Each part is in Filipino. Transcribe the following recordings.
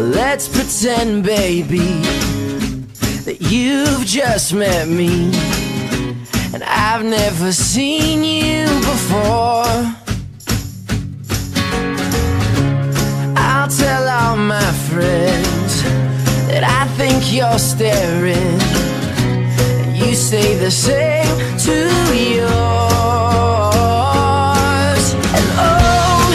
let's pretend, baby, that you've just met me, and I've never seen you before. I'll tell all my friends that I think you're staring, and you say the same to yours. And oh,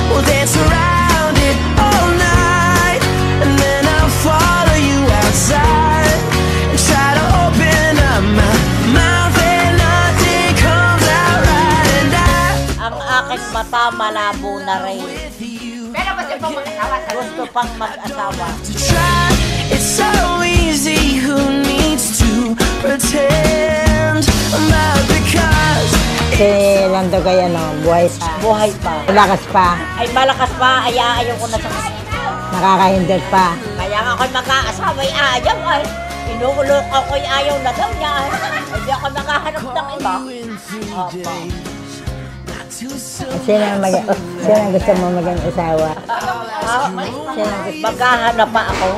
we'll dance around it all night, and then I'll follow you outside and try to open up my mouth and nothing comes out right. And ang aking mata malabo na rin. Pero gusto pang mag-asawa. Gusto pang mag-asawa. It's so easy, who needs to pretend about because Si Lando kay buhay pa. Buhay pa. Malakas pa. Ay malakas pa, ay ayaw ko na sa Nakakahindot pa. kaya nga ako'y mag-aasawa, ay ayaw ay. Inuulok ako'y ayaw na daw niya ay. Hindi ako nakahanap ng iba. Opo. Sino ang gusto mo maging asawa? Maghahanap pa ako.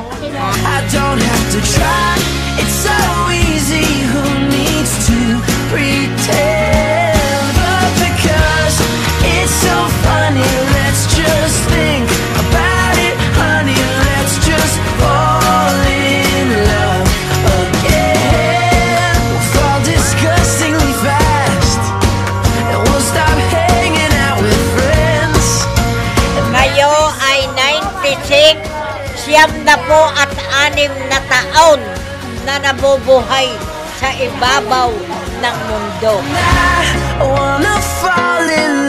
I don't have to try. It's so easy, who needs to pretend? But because it's so funny, let's just think about it, honey. Let's just fall in love again. We'll fall disgustingly fast, and we'll stop hanging out with friends. Kayo ay 96, 76 na taon na nabubuhay sa ibabaw ng mundo. I wanna fall in